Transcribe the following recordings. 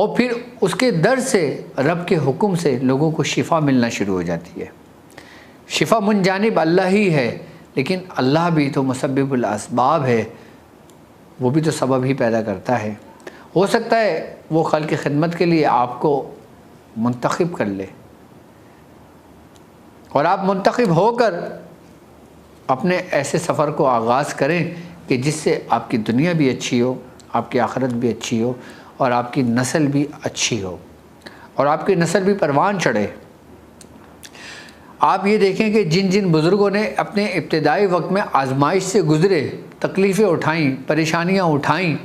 اور پھر اس کے در سے رب کے حکم سے لوگوں کو شفا ملنا شروع ہو جاتی ہے۔ شفا من جانب اللہ ہی ہے، لیکن اللہ بھی تو مسبب الاسباب ہے، وہ بھی تو سبب ہی پیدا کرتا ہے۔ ہو سکتا ہے وہ خلق کی خدمت کے لیے آپ کو منتخب کر لے، اور آپ منتخب ہو کر اپنے ایسے سفر کو آغاز کریں کہ جس سے آپ کی دنیا بھی اچھی ہو، آپ کی آخرت بھی اچھی ہو، اور آپ کی نسل بھی اچھی ہو، اور آپ کی نسل بھی پروان چڑھے۔ آپ یہ دیکھیں کہ جن جن بزرگوں نے اپنے ابتدائی وقت میں آزمائش سے گزرے، تکلیفیں اٹھائیں، پریشانیاں اٹھائیں،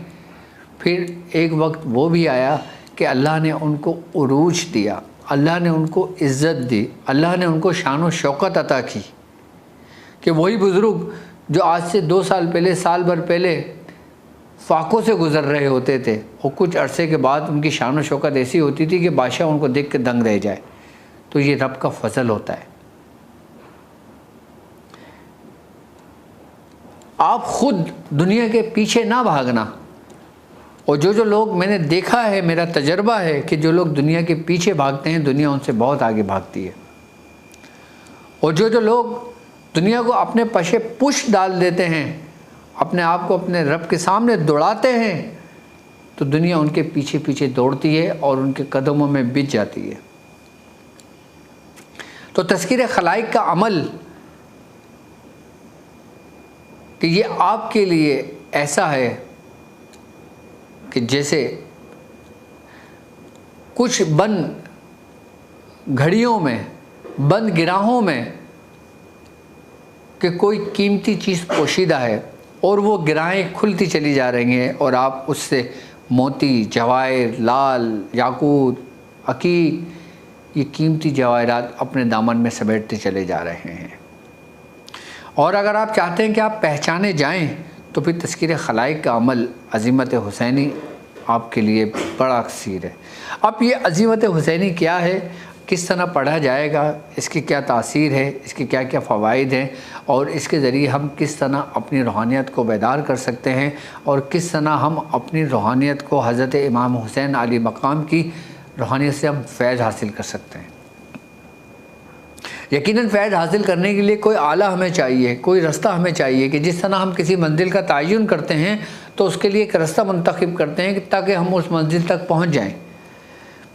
پھر ایک وقت وہ بھی آیا کہ اللہ نے ان کو عروج دیا، اللہ نے ان کو عزت دی، اللہ نے ان کو شان و شوکت عطا کی، کہ وہی بزرگ جو آج سے 2 سال پہلے، سال بھر پہلے فاقوں سے گزر رہے ہوتے تھے، اور کچھ عرصے کے بعد ان کی شان و شوکت ایسی ہوتی تھی کہ بادشاہ ان کو دیکھ کے دنگ رہ جائے۔ تو یہ رب کا فضل ہوتا ہے۔ آپ خود دنیا کے پیچھے نہ بھاگنا، اور جو لوگ میں نے دیکھا ہے، میرا تجربہ ہے کہ جو لوگ دنیا کے پیچھے بھاگتے ہیں، دنیا ان سے بہت آگے بھاگتی ہے، اور جو لوگ دنیا کو اپنے پشے پش ڈال دیتے ہیں، اپنے آپ کو اپنے رب کے سامنے دوڑاتے ہیں، تو دنیا ان کے پیچھے پیچھے دوڑتی ہے اور ان کے قدموں میں بچ جاتی ہے۔ تو تذکیر خلائق کا عمل کہ یہ آپ کے لیے ایسا ہے کہ جیسے کچھ بند گھڑیوں میں، بند گراہوں میں کہ کوئی قیمتی چیز پوشیدہ ہے، اور وہ گراہیں کھلتی چلی جا رہی ہیں، اور آپ اس سے موتی، جواہر، لال، یاقوت، عقیق، یہ قیمتی جواہرات اپنے دامن میں سمیٹتے چلے جا رہے ہیں۔ اور اگر آپ چاہتے ہیں کہ آپ پہچانے جائیں، تو پھر تذکیر خلائق کا عمل عظیمت حسینی آپ کے لیے بڑا کثیر ہے۔ اب یہ عظیمت حسینی کیا ہے، کس طرح پڑھا جائے گا، اس کی کیا تاثیر ہے، اس کے کیا کیا فوائد ہیں، اور اس کے ذریعے ہم کس طرح اپنی روحانیت کو بیدار کر سکتے ہیں، اور کس طرح ہم اپنی روحانیت کو حضرت امام حسین علی مقام کی روحانیت سے ہم فیض حاصل کر سکتے ہیں۔ یقیناً فیض حاصل کرنے کے لیے کوئی آلہ ہمیں چاہیے، کوئی رستہ ہمیں چاہیے، کہ جس طرح ہم کسی منزل کا تعین کرتے ہیں تو اس کے لیے ایک رستہ منتخب کرتے ہیں تاکہ ہم اس منزل تک پہنچ جائیں۔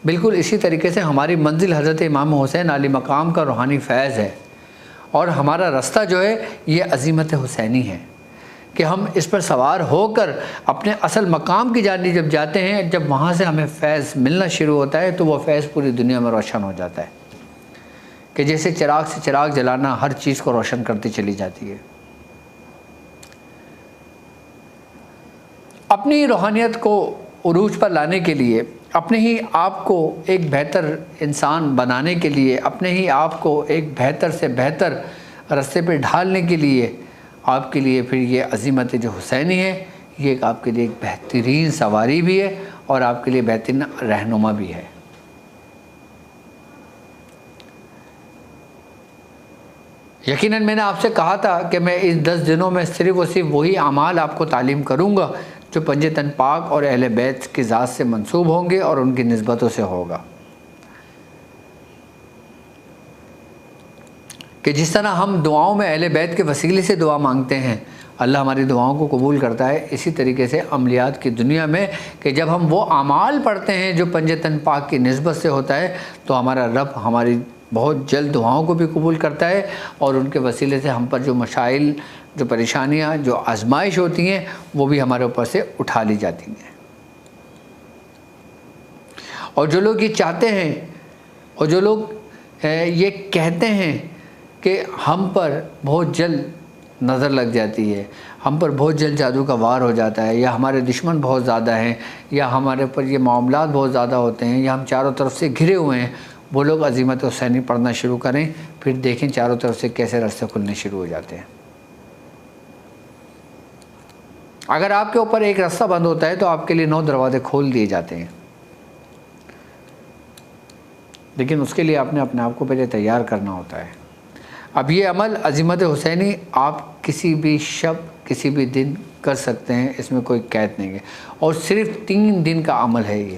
بالکل اسی طریقے سے ہماری منزل حضرت امام حسین علی مقام کا روحانی فیض ہے، اور ہمارا رستہ جو ہے یہ عظیمت حسینی ہے، کہ ہم اس پر سوار ہو کر اپنے اصل مقام کی جانب جب جاتے ہیں، جب وہاں سے ہمیں فیض ملنا شروع ہوتا ہے تو وہ فیض پوری دنیا میں روشن ہو جاتا ہے، کہ جیسے چراغ سے چراغ جلانا ہر چیز کو روشن کرتی چلی جاتی ہے۔ اپنی روحانیت کو عروج پر لانے کے لیے، اپنے ہی آپ کو ایک بہتر انسان بنانے کے لیے، اپنے ہی آپ کو ایک بہتر سے بہتر راستے پہ ڈھالنے کے لیے، آپ کے لیے پھر یہ عظیمت جو حسینی ہے، یہ ایک آپ کے لیے ایک بہترین سواری بھی ہے، اور آپ کے لیے بہترین رہنما بھی ہے۔ یقیناً میں نے آپ سے کہا تھا کہ میں اس 10 دنوں میں صرف و صرف وہی اعمال آپ کو تعلیم کروں گا جو پنج تن پاک اور اہل بیت کی ذات سے منسوب ہوں گے اور ان کی نسبتوں سے ہوگا، کہ جس طرح ہم دعاؤں میں اہل بیت کے وسیلے سے دعا مانگتے ہیں، اللہ ہماری دعاؤں کو قبول کرتا ہے، اسی طریقے سے عملیات کی دنیا میں کہ جب ہم وہ اعمال پڑھتے ہیں جو پنج تن پاک کی نسبت سے ہوتا ہے، تو ہمارا رب ہماری بہت جلد دعاؤں کو بھی قبول کرتا ہے، اور ان کے وسیلے سے ہم پر جو مشائل، جو پریشانیاں، جو آزمائش ہوتی ہیں، وہ بھی ہمارے اوپر سے اٹھا لی جاتی ہیں۔ اور جو لوگ یہ چاہتے ہیں، اور جو لوگ یہ کہتے ہیں کہ ہم پر بہت جلد نظر لگ جاتی ہے، ہم پر بہت جلد جادو کا وار ہو جاتا ہے، یا ہمارے دشمن بہت زیادہ ہیں، یا ہمارے اوپر یہ معاملات بہت زیادہ ہوتے ہیں، یا ہم چاروں طرف سے گھرے ہوئے ہیں، وہ لوگ عظیمت حسینی پڑھنا شروع کریں، پھر دیکھیں چاروں طرف سے کیسے راستے کھلنے شروع ہو جاتے ہیں۔ اگر آپ کے اوپر ایک راستہ بند ہوتا ہے تو آپ کے لیے 9 دروازے کھول دیے جاتے ہیں، لیکن اس کے لیے آپ نے اپنے آپ کو پہلے تیار کرنا ہوتا ہے۔ اب یہ عمل عظیمت حسینی آپ کسی بھی شب، کسی بھی دن کر سکتے ہیں، اس میں کوئی قید نہیں ہے، اور صرف 3 دن کا عمل ہے یہ۔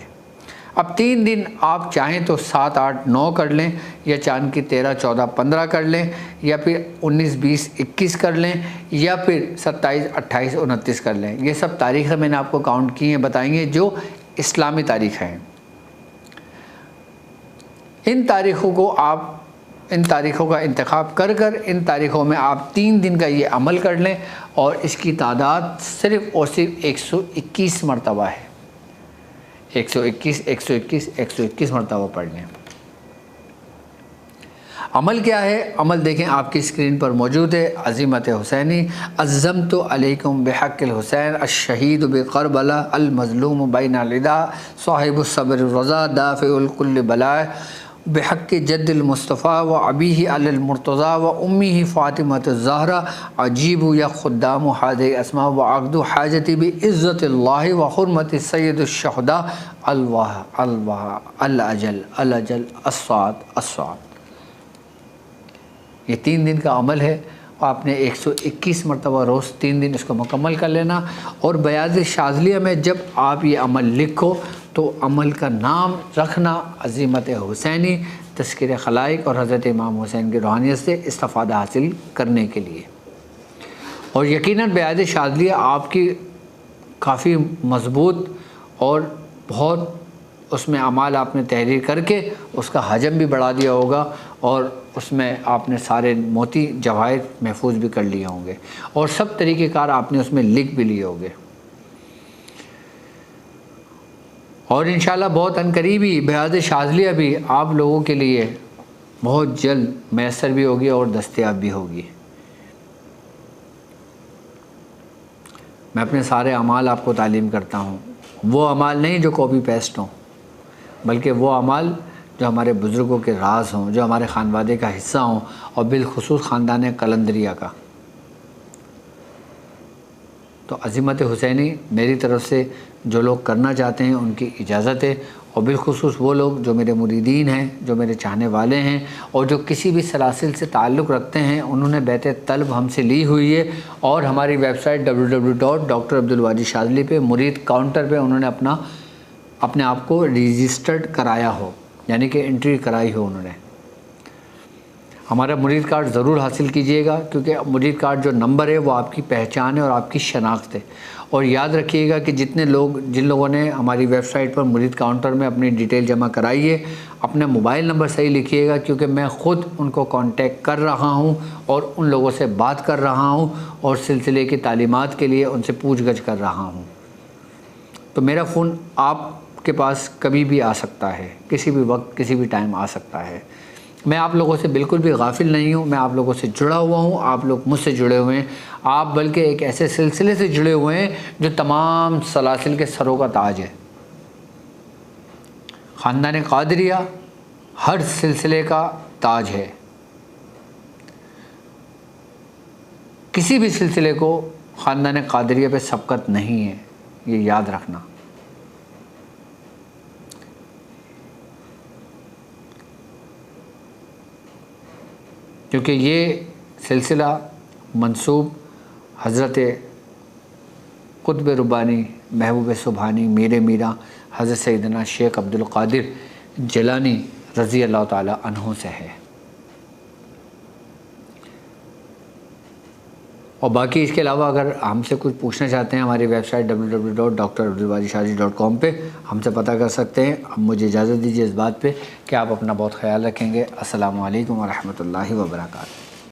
اب 3 دن آپ چاہیں تو 7 8 9 کر لیں، یا چاند کی 13 14 15 کر لیں، یا پھر 19 20 21 کر لیں، یا پھر 27 28 29 کر لیں۔ یہ سب تاریخیں میں نے آپ کو کاؤنٹ کی ہیں، بتائیں گے جو اسلامی تاریخیں ہیں۔ ان تاریخوں کا انتخاب کر ان تاریخوں میں آپ 3 دن کا یہ عمل کر لیں، اور اس کی تعداد صرف اور صرف 121 مرتبہ ہے۔ 121 121 121 مرتبہ پڑھ لیں۔ عمل کیا ہے؟ عمل دیکھیں آپ کی اسکرین پر موجود ہے۔ عزیمت حسینی، عزمت علیکم بحق الحسین الشہید بکربلا المظلوم بین العدا صاحب الصبر الرضا دافع الکل بلائے بحق جد المصطفیٰ و ابیہ علی المرتضیٰ و امیہ فاطمۃ الزہرا عجیب یا خدام حاضر اسماء و عقد حاجتی بعزت اللہ و حرمت سید الشہداء الاجل الصعد الصعد۔ یہ 3 دن کا عمل ہے، آپ نے 121 مرتبہ روز 3 دن اس کو مکمل کر لینا۔ اور بیاض شاذلیہ میں جب آپ یہ عمل لکھو تو عمل کا نام رکھنا عزیمت حسینی، تذکیر خلائق اور حضرت امام حسین کی روحانیت سے استفادہ حاصل کرنے کے لیے۔ اور یقیناً بیاض شاذلیہ آپ کی کافی مضبوط اور بہت اس میں اعمال آپ نے تحریر کر کے اس کا حجم بھی بڑھا دیا ہوگا، اور اس میں آپ نے سارے موتی جواہر محفوظ بھی کر لیے ہوں گے، اور سب طریقہ کار آپ نے اس میں لکھ بھی لیے ہوں گے۔ اور انشاءاللہ بہت عنقریب ہی بیاض شاذلیہ بھی آپ لوگوں کے لیے بہت جلد میسر بھی ہوگی اور دستیاب بھی ہوگی۔ میں اپنے سارے اعمال آپ کو تعلیم کرتا ہوں، وہ اعمال نہیں جو کاپی پیسٹ ہوں، بلکہ وہ اعمال جو ہمارے بزرگوں کے راز ہوں، جو ہمارے خانوادے کا حصہ ہوں، اور بالخصوص خاندان قلندریہ کا۔ تو عزیمت حسینی میری طرف سے جو لوگ کرنا چاہتے ہیں ان کی اجازت ہے، اور بالخصوص وہ لوگ جو میرے مریدین ہیں، جو میرے چاہنے والے ہیں، اور جو کسی بھی سلاسل سے تعلق رکھتے ہیں، انہوں نے بیعت طلب ہم سے لی ہوئی ہے، اور ہماری ویب سائٹ www.drabdulwadi پہ مرید کاؤنٹر پہ انہوں نے اپنے آپ کو رجسٹرڈ کرایا ہو، یعنی کہ انٹری کرائی ہو انہوں نے۔ ہمارا مرید کارڈ ضرور حاصل کیجئے گا، کیونکہ مرید کارڈ جو نمبر ہے وہ آپ کی پہچان ہے اور آپ کی شناخت ہے۔ اور یاد رکھیے گا کہ جن لوگوں نے ہماری ویب سائٹ پر مرید کاؤنٹر میں اپنی ڈیٹیل جمع کرائی ہے، اپنا موبائل نمبر صحیح لکھیے گا، کیونکہ میں خود ان کو کانٹیکٹ کر رہا ہوں اور ان لوگوں سے بات کر رہا ہوں، اور سلسلے کی تعلیمات کے لیے ان سے پوچھ گچھ کر رہا ہوں۔ تو میرا فون آپ کے پاس کبھی بھی آ سکتا ہے، کسی بھی وقت کسی بھی ٹائم آ سکتا ہے۔ میں آپ لوگوں سے بالکل بھی غافل نہیں ہوں، میں آپ لوگوں سے جڑا ہوا ہوں، آپ لوگ مجھ سے جڑے ہوئے ہیں، آپ بلکہ ایک ایسے سلسلے سے جڑے ہوئے ہیں جو تمام سلاسل کے سروں کا تاج ہے۔ خاندان قادریہ ہر سلسلے کا تاج ہے، کسی بھی سلسلے کو خاندان قادریہ پہ سبقت نہیں ہے، یہ یاد رکھنا۔ کیونکہ یہ سلسلہ منسوب حضرت قطب ربانی محبوب سبحانی میر میرا حضرت سیدنا شیخ عبدالقادر جیلانی رضی اللہ تعالی عنہ سے ہے۔ اور باقی اس کے علاوہ اگر ہم سے کچھ پوچھنا چاہتے ہیں، ہماری ویب سائٹ www.drabdulwadishahri.com پہ ہم سے پتہ کر سکتے ہیں۔ اب مجھے اجازت دیجیے اس بات پہ کہ آپ اپنا بہت خیال رکھیں گے۔ السلام علیکم ورحمۃ اللہ وبرکاتہ۔